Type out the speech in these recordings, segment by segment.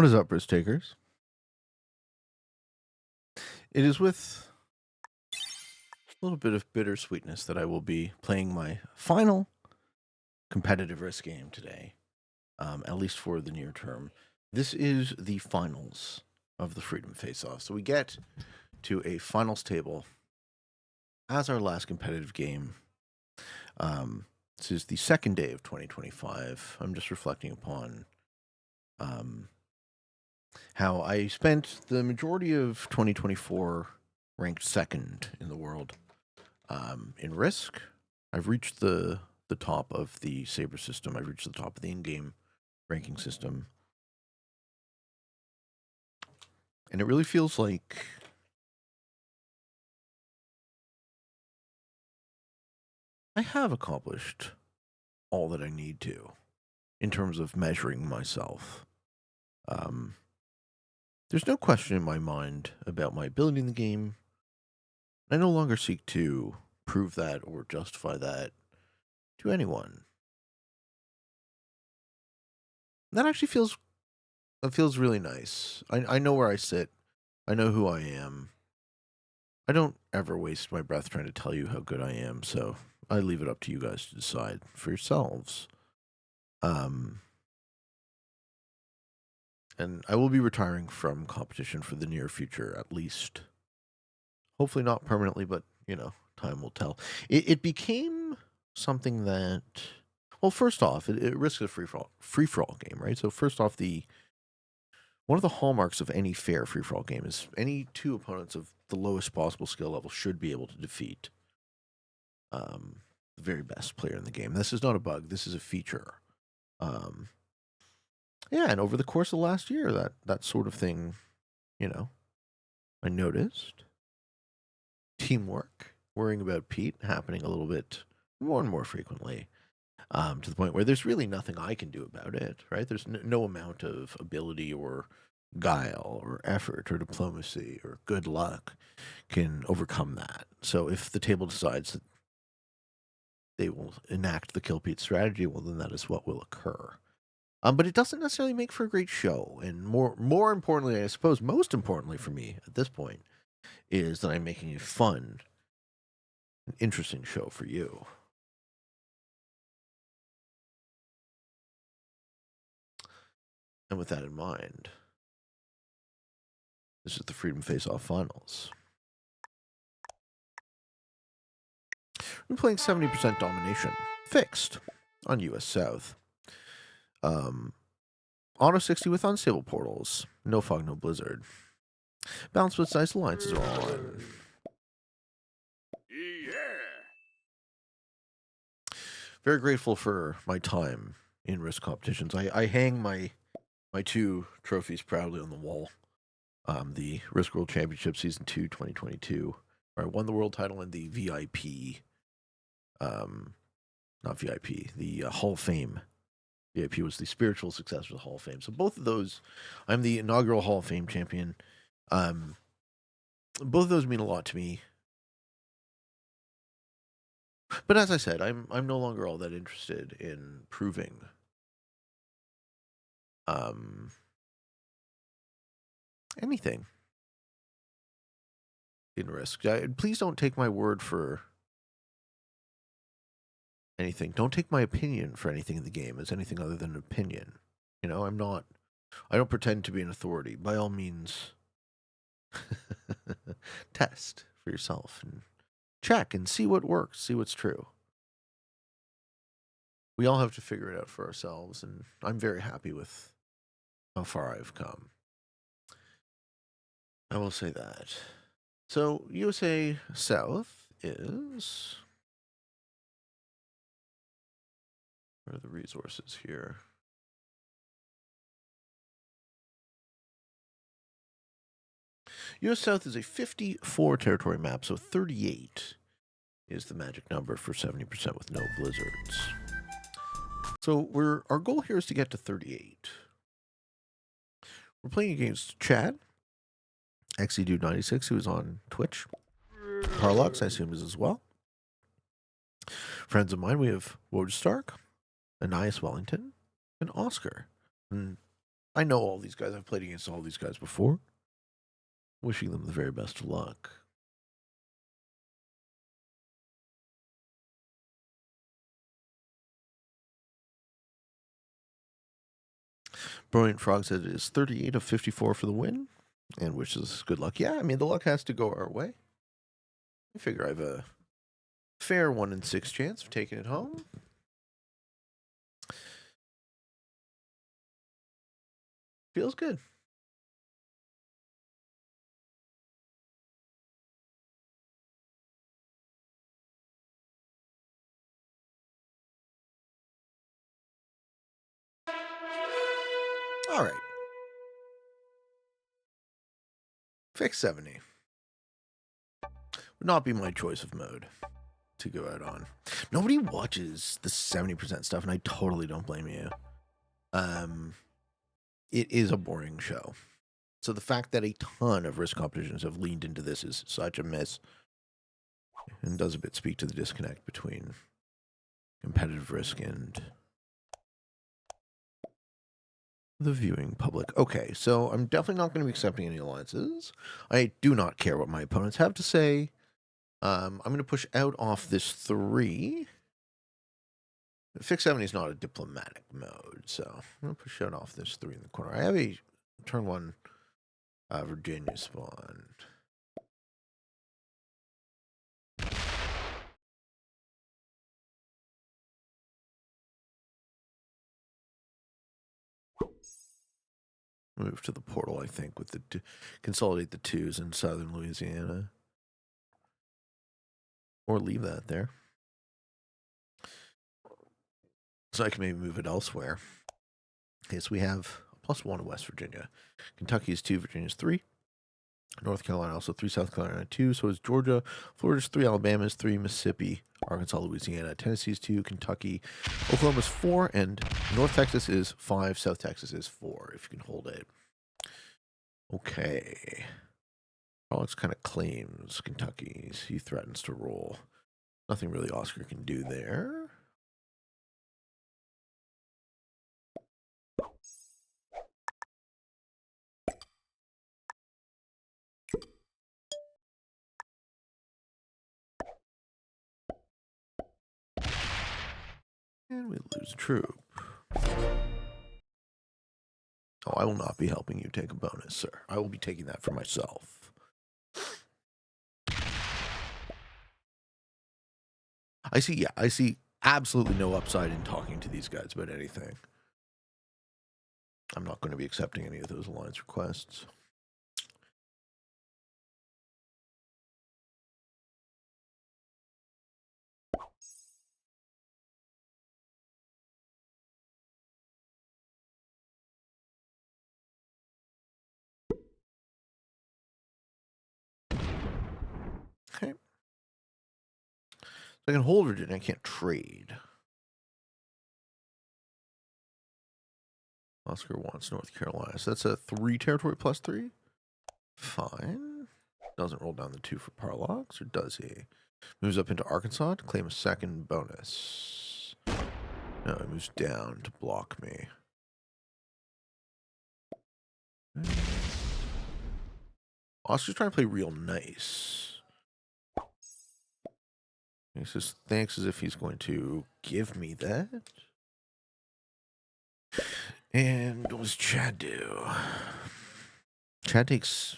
What is up, risk takers? It is with a little bit of bittersweetness that I will be playing my final competitive risk game today, at least for the near term. This is the finals of the Freedom Faceoff. So we get to a finals table as our last competitive game. This is the second day of 2025. I'm just reflecting upon how I spent the majority of 2024 ranked second in the world in Risk. I've reached the top of the Saber system. I've reached the top of the in-game ranking system. And it really feels like I have accomplished all that I need to in terms of measuring myself. There's no question in my mind about my ability in the game. I no longer seek to prove that or justify that to anyone. That actually feels really nice. I know where I sit. I know who I am. I don't ever waste my breath trying to tell you how good I am, so I leave it up to you guys to decide for yourselves. And I will be retiring from competition for the near future, at least. Hopefully not permanently, but, time will tell. It became something that, well, first off, it risks a free-for-all game, right? So first off, one of the hallmarks of any fair free-for-all game is any two opponents of the lowest possible skill level should be able to defeat the very best player in the game. This is not a bug. This is a feature. Yeah, and over the course of the last year, that sort of thing, I noticed. Teamwork, worrying about Pete, happening a little bit more and more frequently, to the point where there's really nothing I can do about it, right? There's no amount of ability or guile or effort or diplomacy or good luck can overcome that. So if the table decides that they will enact the Kill Pete strategy, well, then that is what will occur. But it doesn't necessarily make for a great show. And more importantly, I suppose, most importantly for me at this point, is that I'm making a fun, interesting show for you. And with that in mind, this is the Freedom Face-Off Finals. I'm playing 70% Domination, fixed, on US South. Auto 60 with unstable portals, no fog, no blizzard. Balance with nice alliances are all on. Very grateful for my time in Risk competitions. I hang my two trophies proudly on the wall. The Risk World Championship Season 2, 2022, where I won the world title in the VIP, not VIP, the Hall of Fame. VIP was the spiritual successor of the Hall of Fame. So both of those, I'm the inaugural Hall of Fame champion. Both of those mean a lot to me. But as I said, I'm no longer all that interested in proving anything in Risk. Please don't take my word for anything. Don't take my opinion for anything in the game as anything other than an opinion. I don't pretend to be an authority. By all means, test for yourself and check and see what works, see what's true. We all have to figure it out for ourselves, and I'm very happy with how far I've come. I will say that. So, USA South is... Where are the resources here? US South is a 54 territory map, so 38 is the magic number for 70% with no blizzards. So our goal here is to get to 38. We're playing against Chad, XEDude96, who is on Twitch. Harlox, I assume, is as well. Friends of mine, we have Woj Stark, Anais Wellington, and Oscar. And I know all these guys. I've played against all these guys before. Wishing them the very best of luck. Brilliant Frog said it is 38 of 54 for the win and wishes good luck. Yeah, I mean, the luck has to go our way. I figure I have a fair 1 in 6 chance of taking it home. Feels good. All right. Fix 70. Would not be my choice of mode to go out on. Nobody watches the 70% stuff, and I totally don't blame you. It is a boring show. So the fact that a ton of risk competitions have leaned into this is such a miss, and does a bit speak to the disconnect between competitive risk and the viewing public. Okay, so I'm definitely not going to be accepting any alliances. I do not care what my opponents have to say. I'm going to push out off this 3. Fix 70 is not a diplomatic mode, so I'm going to push out off this 3 in the corner. I have a turn 1 Virginia spawn. Move to the portal, I think, with the consolidate the 2s in southern Louisiana. Or leave that there. So I can maybe move it elsewhere. Okay, so we have +1 in West Virginia. Kentucky is 2, Virginia is 3. North Carolina also 3, South Carolina 2. So is Georgia. Florida's 3, Alabama is 3, Mississippi, Arkansas, Louisiana, Tennessee's 2, Kentucky, Oklahoma's 4, and North Texas is 5, South Texas is 4, if you can hold it. Okay. Alex kind of claims Kentucky. He threatens to roll. Nothing really Oscar can do there. And we lose a troop. Oh, I will not be helping you take a bonus, sir. I will be taking that for myself. I see absolutely no upside in talking to these guys about anything. I'm not going to be accepting any of those alliance requests. Okay. So I can hold Virginia, I can't trade. Oscar wants North Carolina. So that's a 3 territory +3. Fine. Doesn't roll down the 2 for Parlox, or does he? Moves up into Arkansas to claim a second bonus. No, he moves down to block me. Oscar's trying to play real nice. He says thanks as if he's going to give me that. And what does Chad do? Chad takes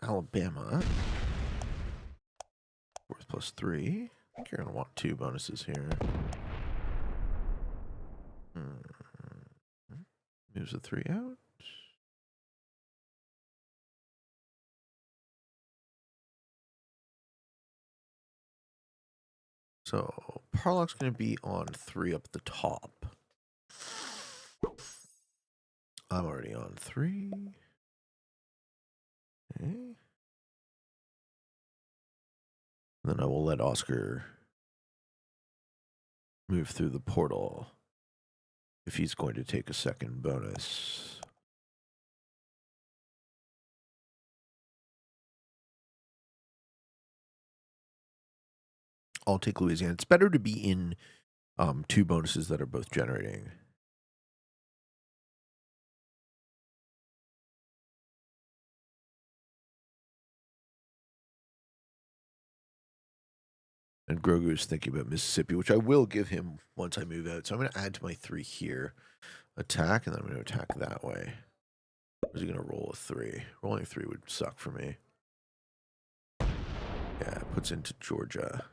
Alabama. Worth +3. I think you're going to want 2 bonuses here. Moves the 3 out. So Parlock's going to be on 3 up at the top. I'm already on 3. Okay. Then I will let Oscar move through the portal if he's going to take a second bonus. I'll take Louisiana. It's better to be in 2 bonuses that are both generating. And Grogu's thinking about Mississippi, which I will give him once I move out. So I'm going to add to my 3 here. Attack, and then I'm going to attack that way. Or is he going to roll a 3? Rolling a 3 would suck for me. Yeah, puts into Georgia.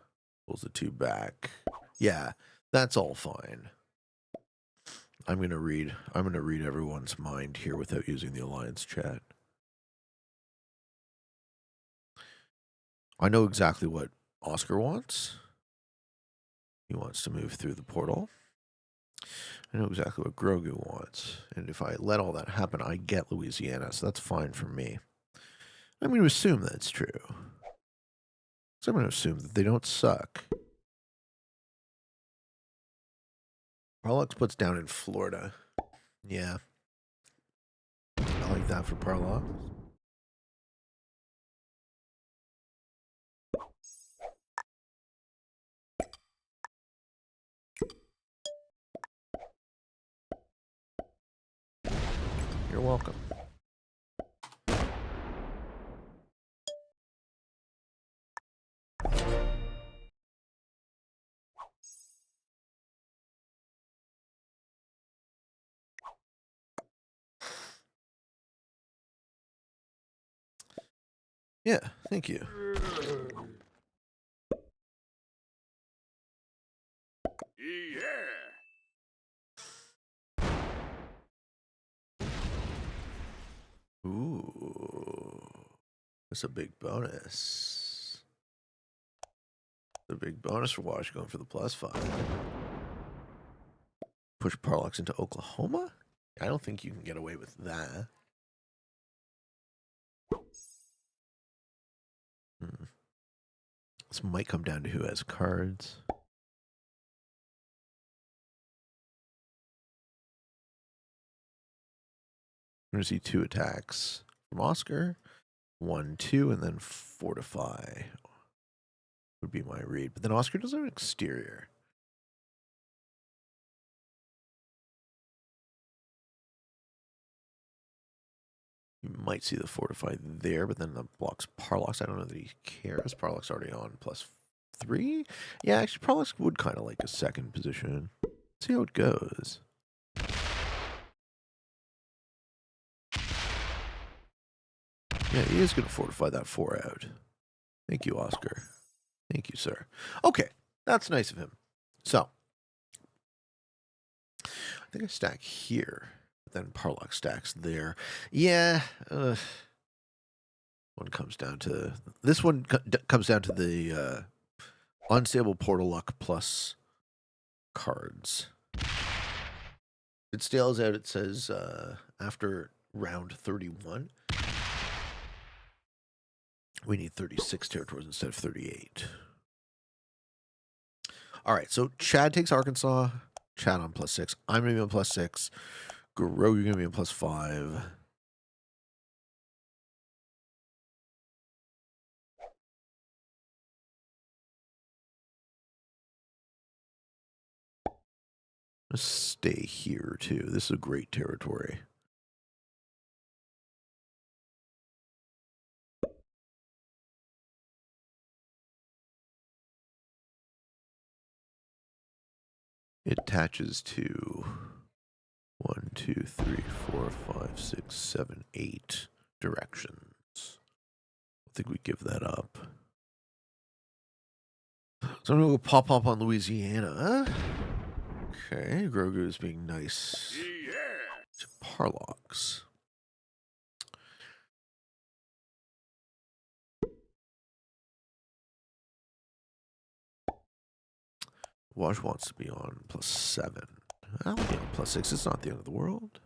Pulls the 2 back. Yeah, that's all fine. I'm going to read everyone's mind here without using the alliance chat. I know exactly what Oscar wants. He wants to move through the portal. I know exactly what Grogu wants. And if I let all that happen, I get Louisiana, so that's fine for me. I'm going to assume that's true. So I'm going to assume that they don't suck. Parlox puts down in Florida. Yeah. I like that for Parlox. You're welcome. Yeah, thank you. Ooh. That's a big bonus. The big bonus for Wash going for the +5. Push Parlox into Oklahoma? I don't think you can get away with that. This might come down to who has cards. I'm going to see 2 attacks from Oscar. 1, 2, and then Fortify would be my read. But then Oscar doesn't have an exterior. You might see the Fortify there, but then the blocks Parlox. I don't know that he cares. Parlox already on +3. Yeah, actually, Parlox would kind of like a second position. See how it goes. Yeah, he is going to fortify that 4 out. Thank you, Oscar. Thank you, sir. Okay, that's nice of him. So, I think I stack here. Then Parlox stacks there. Yeah. One comes down to... This one comes down to the unstable portal luck plus cards. It stales out, it says, after round 31. We need 36 territories instead of 38. All right, so Chad takes Arkansas. Chad on +6. I'm going to be on +6. Grogu, you're going to be on +5. Let's stay here, too. This is a great territory. It attaches to 1, 2, 3, 4, 5, 6, 7, 8 directions. I think we give that up. So I'm going to go pop up on Louisiana. Okay, Grogu is being nice to Parlox. Waj wants to be on +7. I'll be on +6. It's not the end of the world.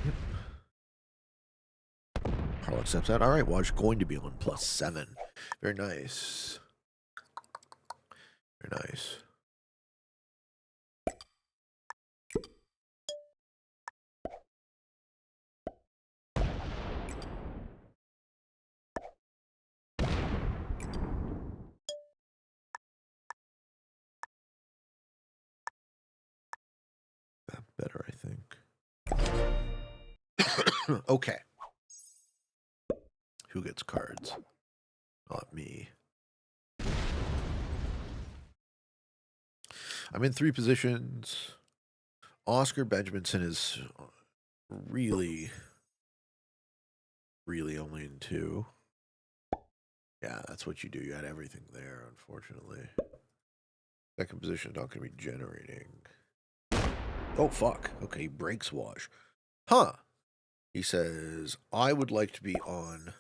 Yep. Parlox steps out. All right, Waj going to be on +7. Very nice. Very nice. That better, I think. Okay. Who gets cards? Not me. I'm in 3 positions. Oscar Benjaminson is really, really only in 2. Yeah, that's what you do. You had everything there, unfortunately. Second position, not going to be generating. Oh, fuck. Okay, breaks wash. Huh. He says, I would like to be on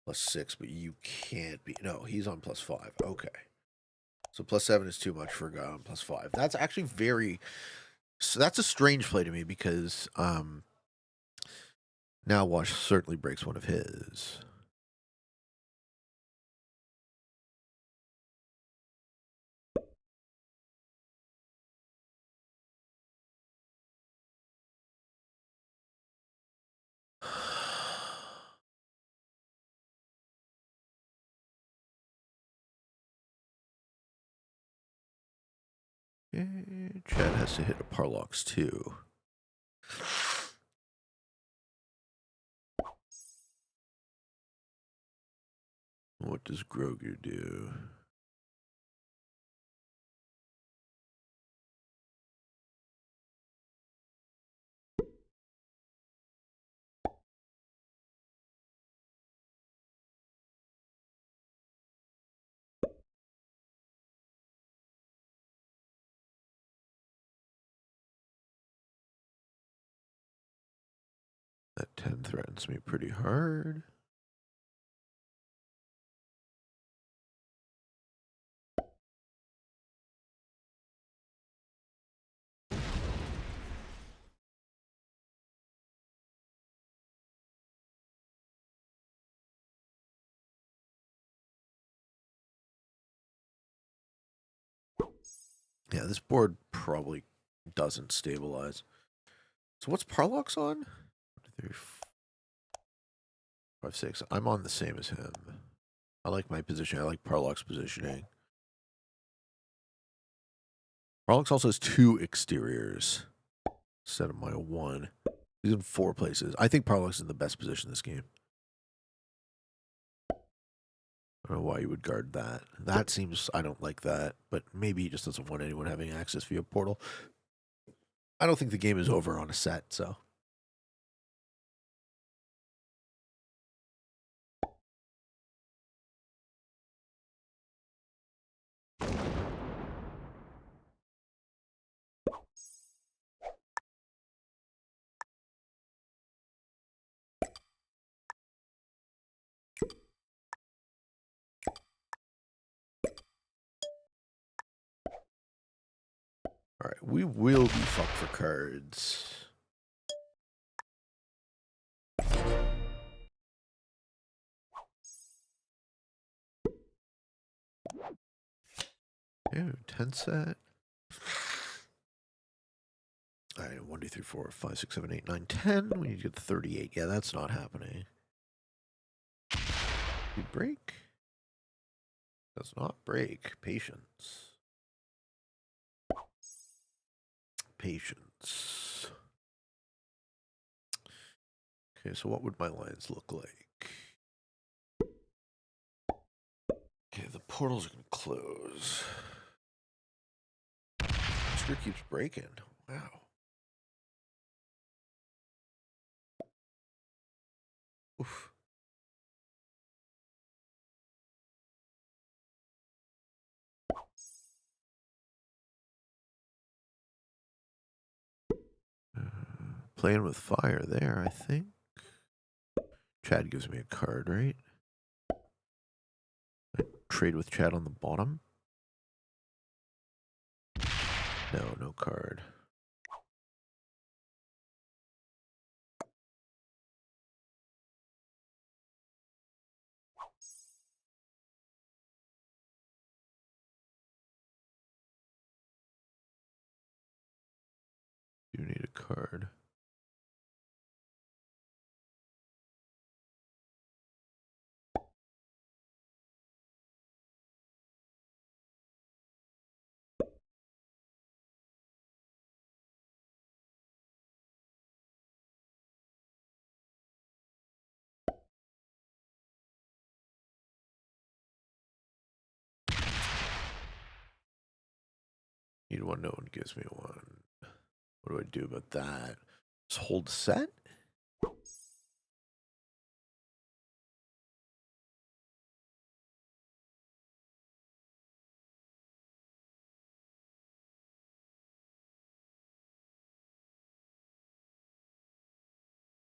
+6, but you can't be. No, he's on +5. Okay. So +7 is too much for a guy on +5. That's actually very... So that's a strange play to me because now Wash certainly breaks one of his. Chad has to hit a Parlox too. What does Grogu do? That 10 threatens me pretty hard. Yeah, this board probably doesn't stabilize. So what's Parlox on? 3, 5, 6. I'm on the same as him. I like my position. I like Parlox positioning. Parlox also has 2 exteriors instead of my 1. He's in 4 places. I think Parlox is in the best position in this game. I don't know why you would guard that. That seems... I don't like that. But maybe he just doesn't want anyone having access via portal. I don't think the game is over on a set, so... All right, we will be fucked for cards. Yeah, 10 set. All right, 1, 2, 3, 4, 5, 6, 7, 8, 9, 10. We need to get to 38. Yeah, that's not happening. You break? Does not break. Patience. Patience. Okay, so what would my lines look like? Okay, the portals are going to close. Screw keeps breaking. Wow. Oof. Playing with fire there, I think. Chad gives me a card, right? I trade with Chad on the bottom. No, no card. You need a card. Need one, no one gives me one. What do I do about that? Just hold set?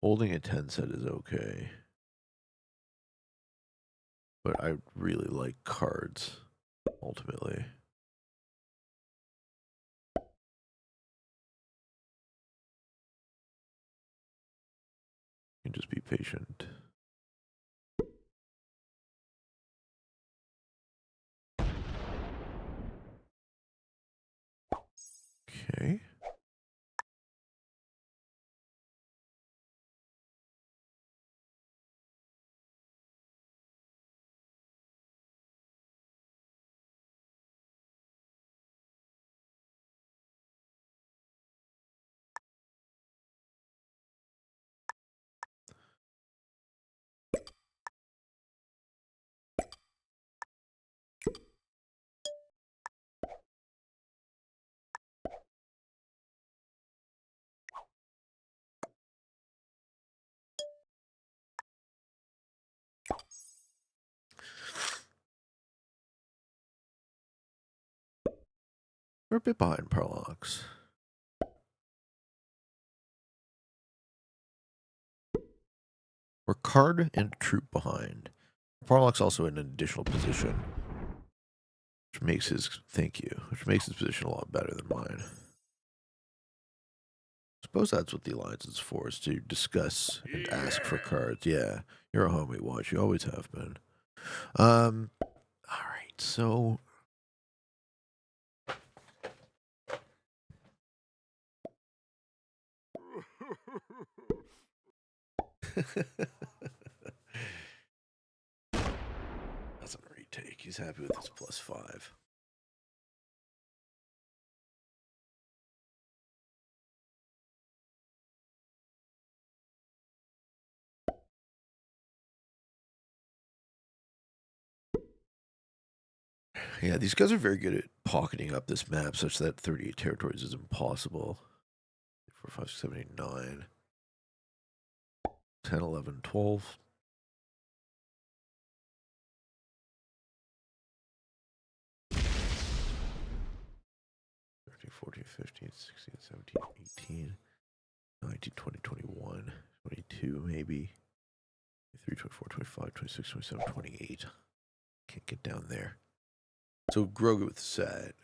Holding a 10 set is okay. But I really like cards, ultimately. You can just be patient. Okay. We're a bit behind Parlox. We're card and troop behind. Parlox also in an additional position, which makes his position a lot better than mine. Suppose that's what the alliance is for, is to discuss and ask for cards. Yeah, you're a homie, Watch. You always have been. All right, so that's a retake. He's happy with his +5. Yeah, these guys are very good at pocketing up this map such that 38 territories is impossible. 4, 5, 6, 7, 8, 9. 10, 11, 12. Thirteen, 14, 15, 16, 17, 18, 19, 20, 21, 22, maybe. 23, 24, 25, 26, 27, 28. Can't get down there. So Grogu with set.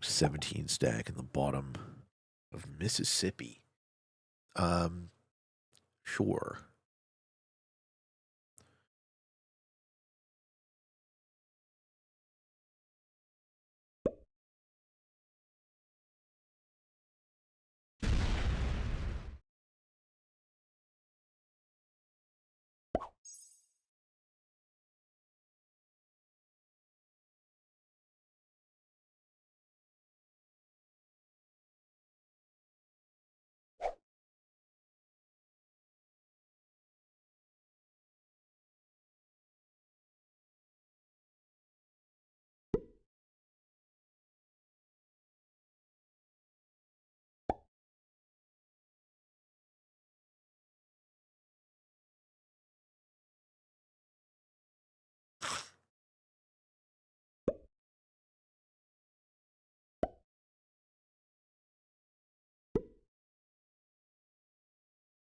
$17 stack in the bottom of Mississippi. Sure.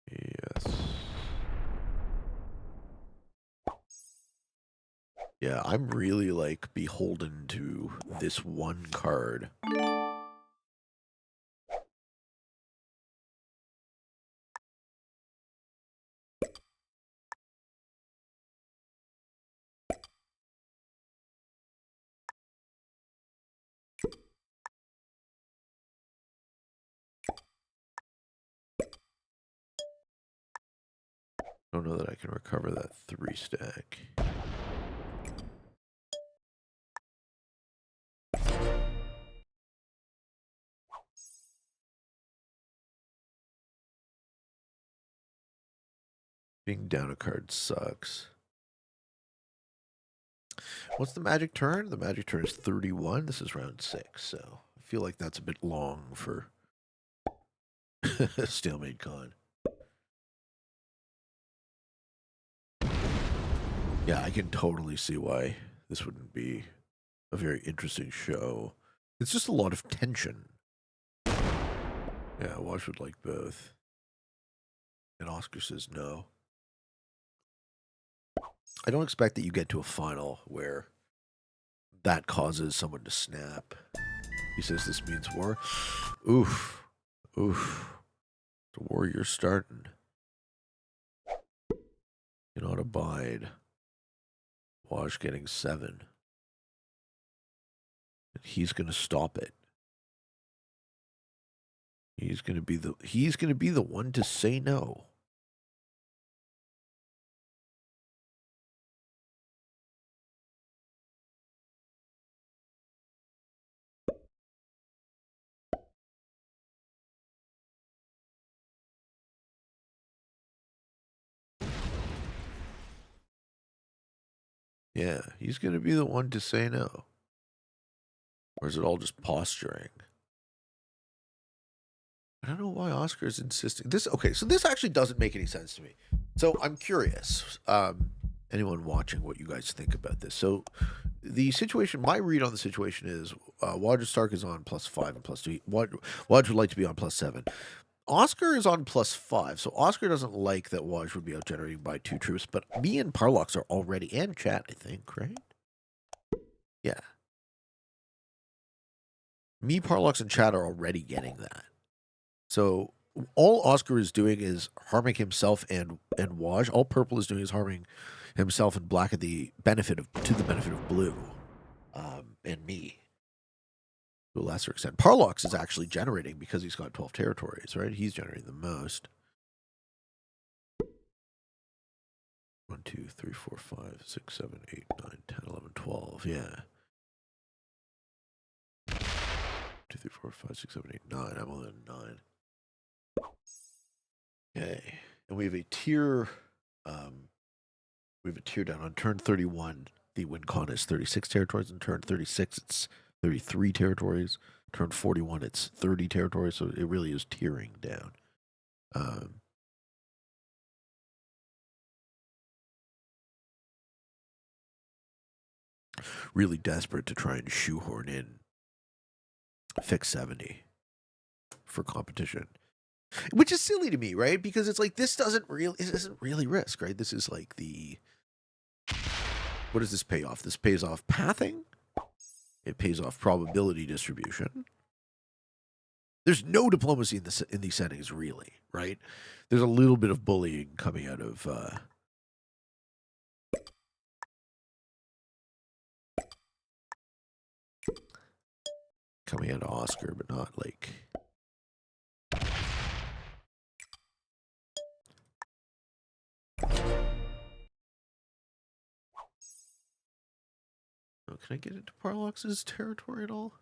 Yes. Yeah, I'm really like beholden to this one card. Don't know that I can recover that 3 stack. Being down a card sucks. What's the magic turn? The magic turn is 31. This is round 6, so I feel like that's a bit long for Stalemate Con. Yeah, I can totally see why this wouldn't be a very interesting show. It's just a lot of tension. Yeah, Wash would like both. And Oscar says no. I don't expect that you get to a final where that causes someone to snap. He says this means war. Oof. Oof. The warrior's starting. Cannot abide. Wash getting 7. And he's gonna stop it. He's gonna be the one to say no. Yeah, he's gonna be the one to say no. Or is it all just posturing? I don't know why Oscar is insisting. Okay, so this actually doesn't make any sense to me. So I'm curious, anyone watching, what you guys think about this. So the situation, my read on the situation is Wadge Stark is on +5 and +2. Wadge would like to be on +7. Oscar is on +5, so Oscar doesn't like that Wadge would be out generating by 2 troops, but me and Parlox are already, and chat, I think, right? Yeah. Me, Parlox, and chat are already getting that. So all Oscar is doing is harming himself and Waj. All purple is doing is harming himself and black to the benefit of blue, and me to a lesser extent. Parlox is actually generating because he's got 12 territories, right? He's generating the most. 1, 2, 3, 4, 5, 6, 7, 8, 9, 10, 11, 12. Yeah. 2, 3, 4, 5, 6, 7, 8, 9. I'm only on 9. Okay. And we have a tier. We have a tier down on turn 31. The win con is 36 territories. On turn 36, it's 33 territories. Turn 41, it's 30 territories. So it really is tiering down. Really desperate to try and shoehorn in fix 70 for competition, which is silly to me, right? Because it's like this isn't really risk, right? This is like what does this pay off? This pays off pathing. It pays off probability distribution. There's no diplomacy in these settings, really, right? There's a little bit of bullying coming out of Oscar, but not like. Oh, can I get into Parlox's territory at all?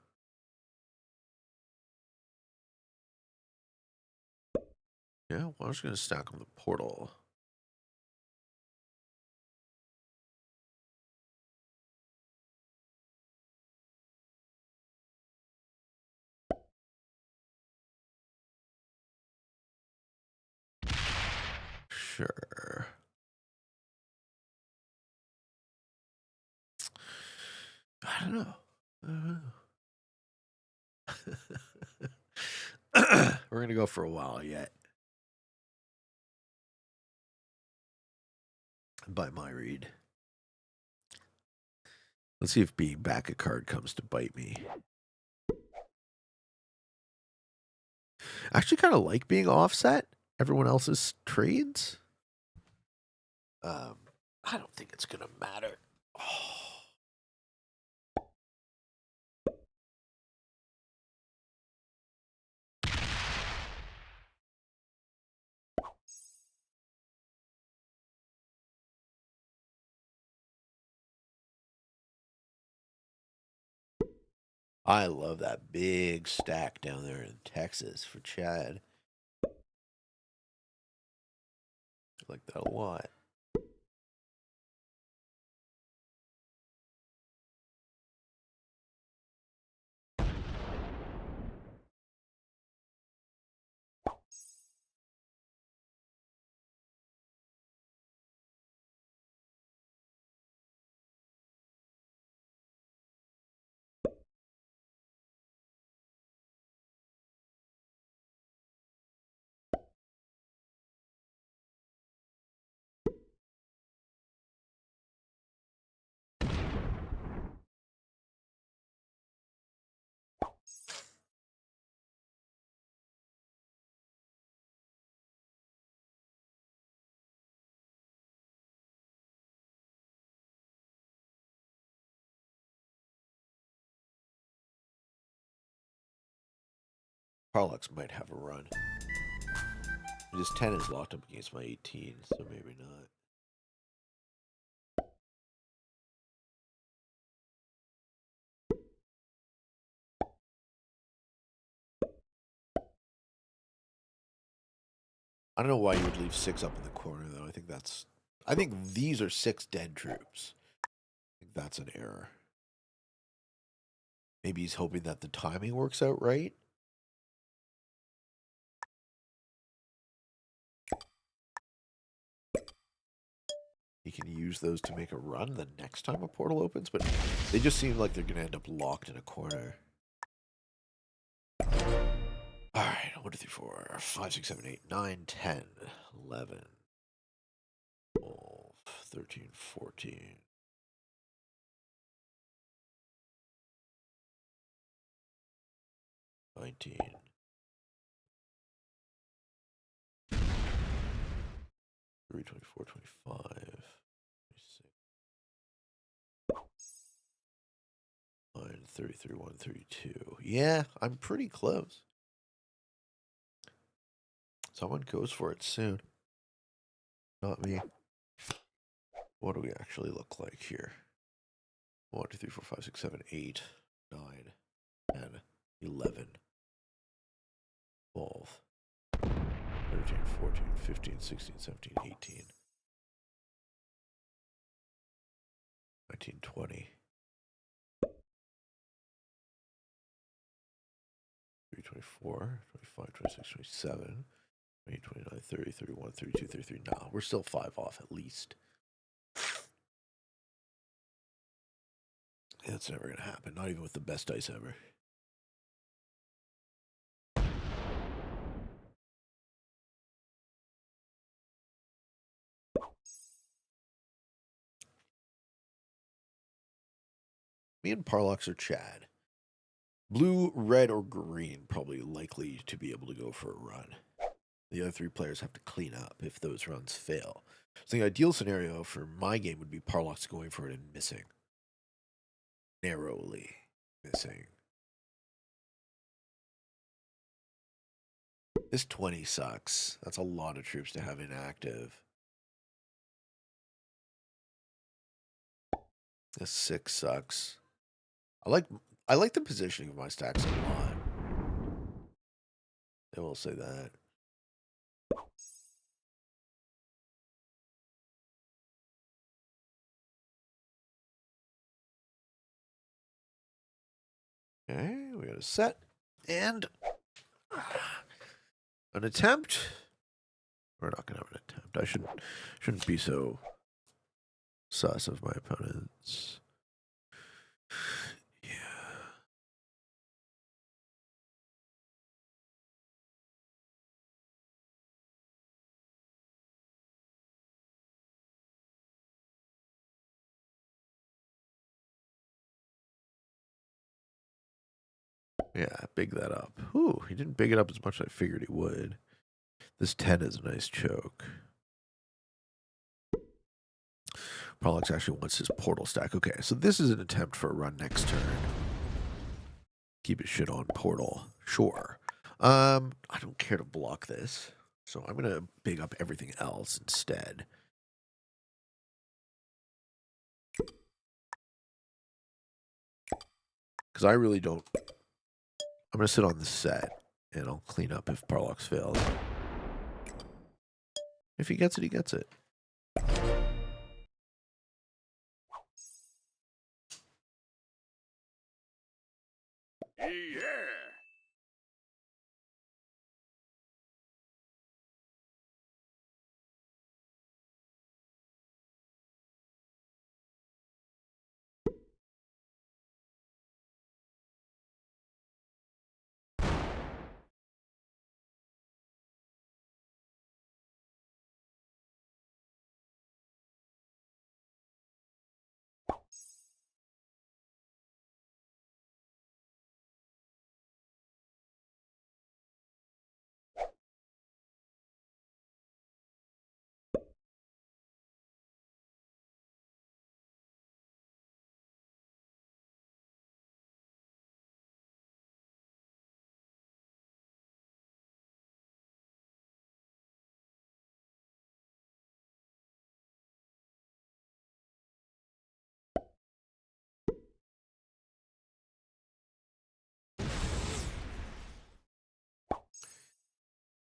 Yeah, well, I was going to stack on the portal. Sure. I don't know. We're going to go for a while yet. By my read. Let's see if being back a card comes to bite me. I actually kind of like being offset everyone else's trades. I don't think it's gonna matter. Oh. I love that big stack down there in Texas for Chad. I like that a lot. Parlux might have a run. This 10 is locked up against my 18, so maybe not. I don't know why you would leave 6 up in the corner, though. I think these are 6 dead troops. I think that's an error. Maybe he's hoping that the timing works out right. He can use those to make a run the next time a portal opens, but they just seem like they're going to end up locked in a corner. Alright, 1, 2, 3, 4, 5, 6, 7, 8, 9, 10, 11, 12, 13, 14. 19. 3, 24, 25, 26. 33, 1, 32. Yeah, I'm pretty close. Someone goes for it soon. Not me. What do we actually look like here? 1, 2, 3, 4, 5, 6, 7, 8, 9, 10, 11, 12, 13, 14, 15, 16, 17, 18, 19, 20. 24, 25, 26, 27, 28, 29, 30, 31, 32, 33. No, we're still 5 off at least. That's never going to happen, not even with the best dice ever. Me and Parlox are Chad. Blue, red, or green probably likely to be able to go for a run. The other 3 players have to clean up if those runs fail. So the ideal scenario for my game would be Parlox going for it and missing. Narrowly missing. This 20 sucks. That's a lot of troops to have inactive. This 6 sucks. I like the positioning of my stacks a lot. I will say that. Okay, we got a set and an attempt. We're not gonna have an attempt. I shouldn't be so sus of my opponents. Yeah. Yeah, big that up. Ooh, he didn't big it up as much as I figured he would. This 10 is a nice choke. Prolix actually wants his portal stack. Okay, so this is an attempt for a run next turn. Keep his shit on portal. Sure. I don't care to block this, so I'm gonna big up everything else instead. Because I really don't. I'm gonna sit on the set, and I'll clean up if Parlox fails. If he gets it, he gets it. Yeah.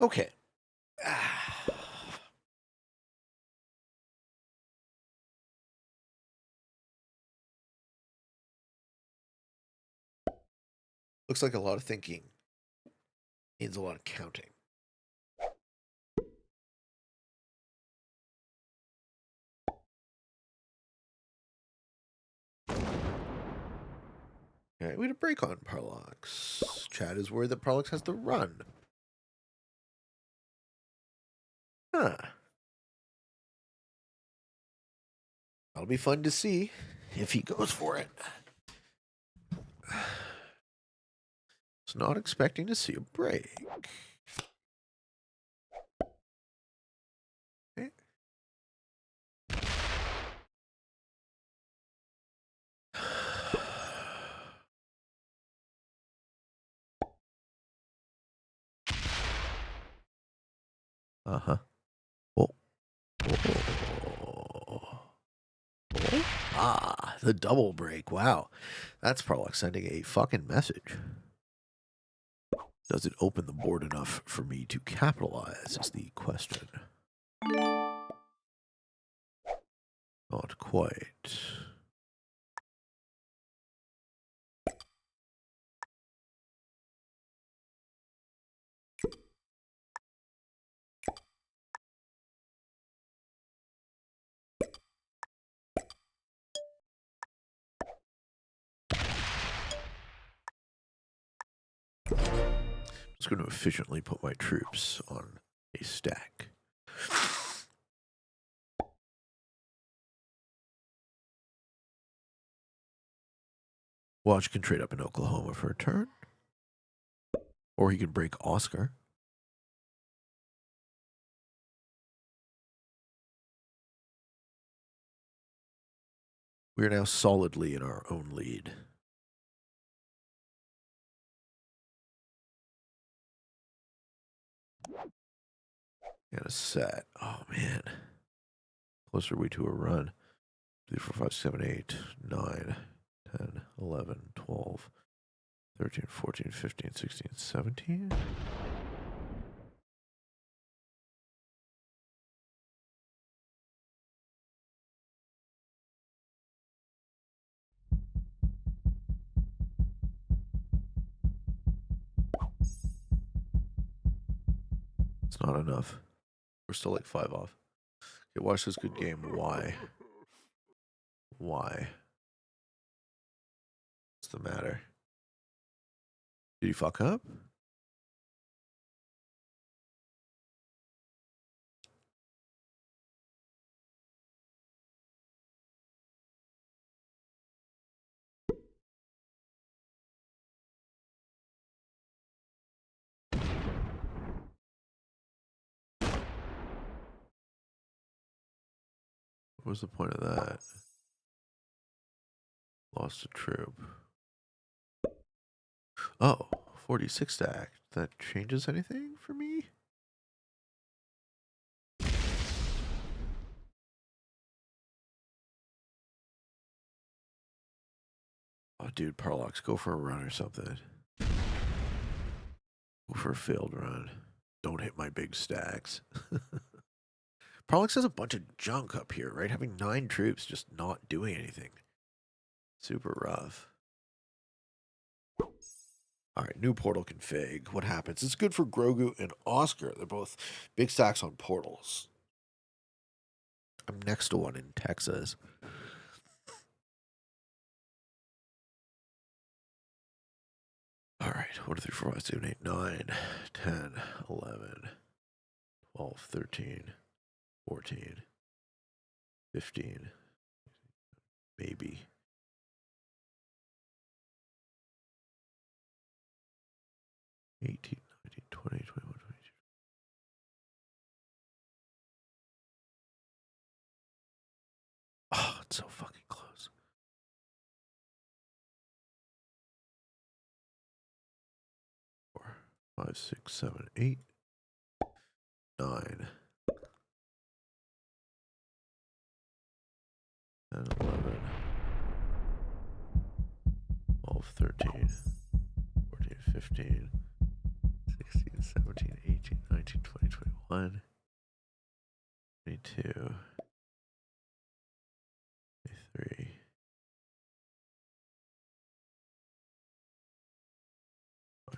Okay. Looks like a lot of thinking needs a lot of counting. Okay, we had a break on Parlox. Chad is worried that Parlox has the run. Huh. That'll be fun to see if he goes for it. Was not expecting to see a break. Okay. Uh-huh. Oh. Oh. Oh. Ah, the double break. Wow. That's probably like sending a fucking message. Does it open the board enough for me to capitalize is the question. Not quite. I'm just going to efficiently put my troops on a stack. Watch can trade up in Oklahoma for a turn. Or he can break Oscar. We are now solidly in our own lead. And a set. Oh, man. Closer we to a run. 3, 4, 5, 7, 8, 9, 10, 11, 12, 13, 14, 15, 16, 17. It's not enough. We're still like 5 off. Okay, watch this good game. Why? Why? What's the matter? Did you fuck up? What was the point of that? Lost a troop. Oh, 46 stack. That changes anything for me? Oh, dude, Parlox, go for a run or something. Go for a failed run. Don't hit my big stacks. Parlox has a bunch of junk up here, right? Having 9 troops just not doing anything. Super rough. Alright, new portal config. What happens? It's good for Grogu and Oscar. They're both big stacks on portals. I'm next to one in Texas. Alright, 1, 2, 3, 4, 5, 6, 7, 8, 9, 10, 11, 12, 13, 14, 15, maybe. 18, 19, 20, 21, 22. Oh, it's so fucking close. Four, 5, 6, 7, 8, 9, 10, 11, 12, 13, 14, 15, 16, 17, 18, 19, 20, 21, 22, 23.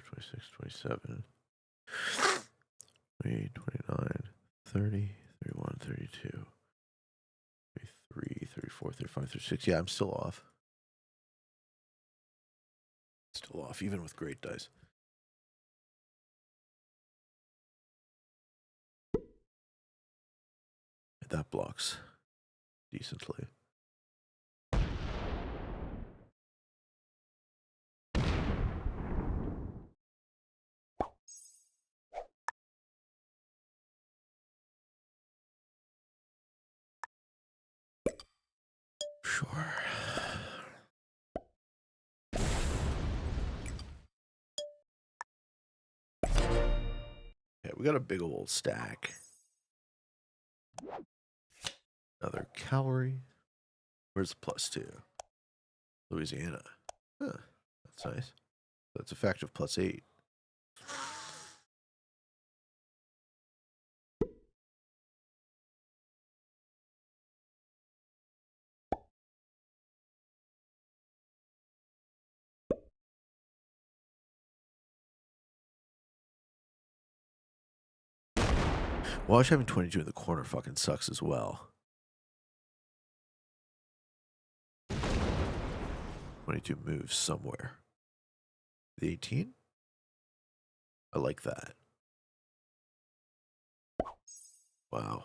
26, 27, 28, 29, 30, 31, 32, 33, 34, 35, 36. Yeah, I'm still off. Still off, even with great dice. That blocks decently. Sure. Yeah, we got a big old stack. Another cavalry. Where's the +2? Louisiana. Huh, that's nice. That's effective +8. Wash having 22 in the corner fucking sucks as well. 22 moves somewhere. The 18? I like that. Wow.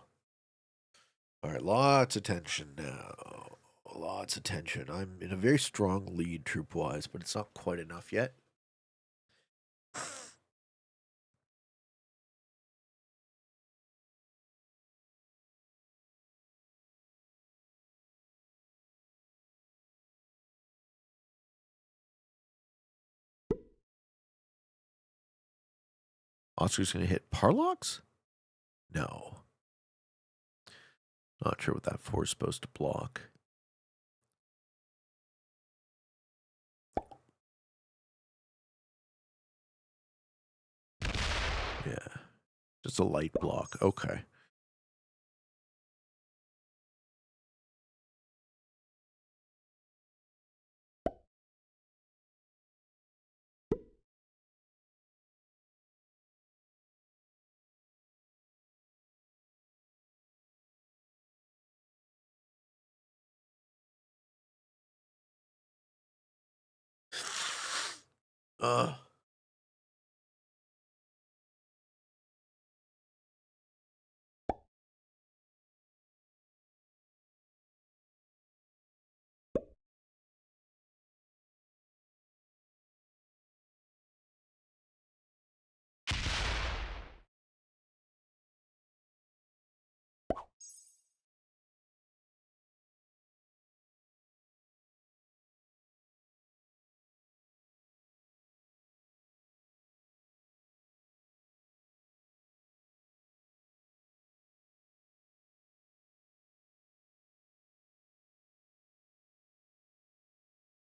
All right, lots of tension now. Lots of tension. I'm in a very strong lead troop-wise, but it's not quite enough yet. Oscar's going to hit Parlox? No. Not sure what that 4 is supposed to block. Yeah. Just a light block. Okay. Uh.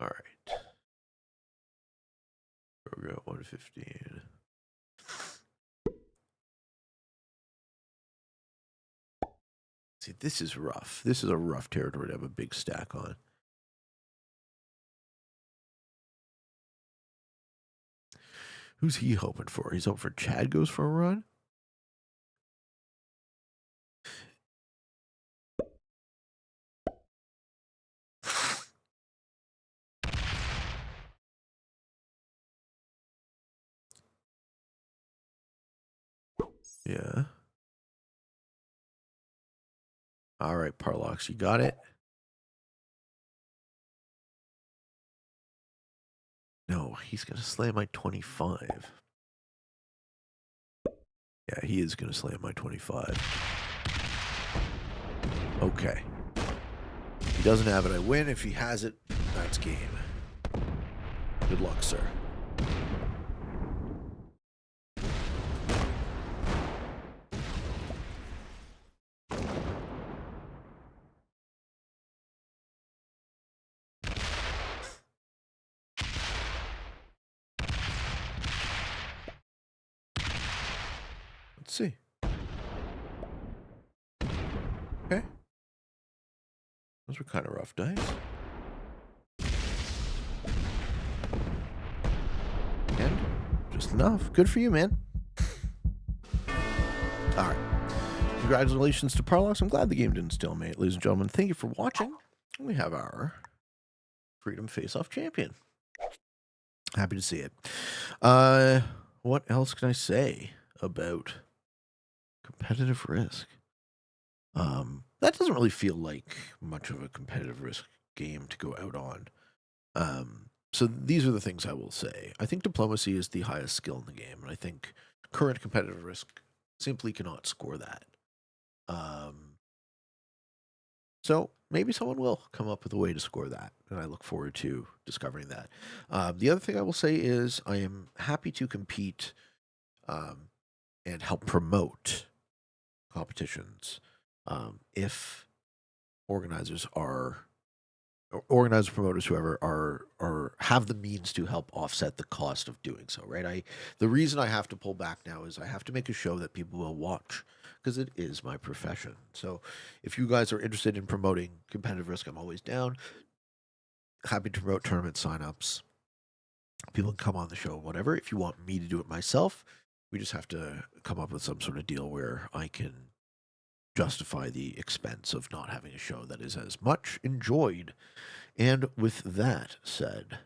All right. We're at 115. See, this is rough. This is a rough territory to have a big stack on. Who's he hoping for? He's hoping for Chad goes for a run? Yeah. All right, Parlox, you got it? No, he's going to slam my 25. Yeah, he is going to slam my 25. Okay. If he doesn't have it, I win. If he has it, that's game. Good luck, sir. Those were kind of rough dice. And just enough. Good for you, man. All right. Congratulations to Parlos. I'm glad the game didn't stalemate. Ladies and gentlemen, thank you for watching. We have our Freedom Face-Off champion. Happy to see it. What else can I say about competitive risk? That doesn't really feel like much of a competitive risk game to go out on. So these are the things I will say. I think diplomacy is the highest skill in the game, and I think current competitive risk simply cannot score that. So maybe someone will come up with a way to score that, and I look forward to discovering that. The other thing I will say is I am happy to compete and help promote competitions if organizers, promoters, whoever are have the means to help offset the cost of doing so. Right? The reason I have to pull back now is I have to make a show that people will watch because it is my profession. So if you guys are interested in promoting competitive risk, I'm always down. Happy to promote tournament signups. People can come on the show, whatever. If you want me to do it myself, we just have to come up with some sort of deal where I can justify the expense of not having a show that is as much enjoyed. And with that said,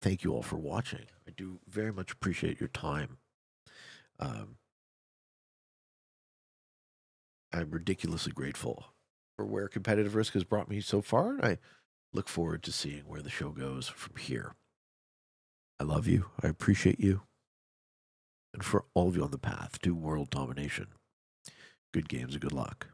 thank you all for watching. I do very much appreciate your time. I'm ridiculously grateful for where competitive risk has brought me so far, and I look forward to seeing where the show goes from here. I love you. I appreciate you. And for all of you on the path to world domination, good games and good luck.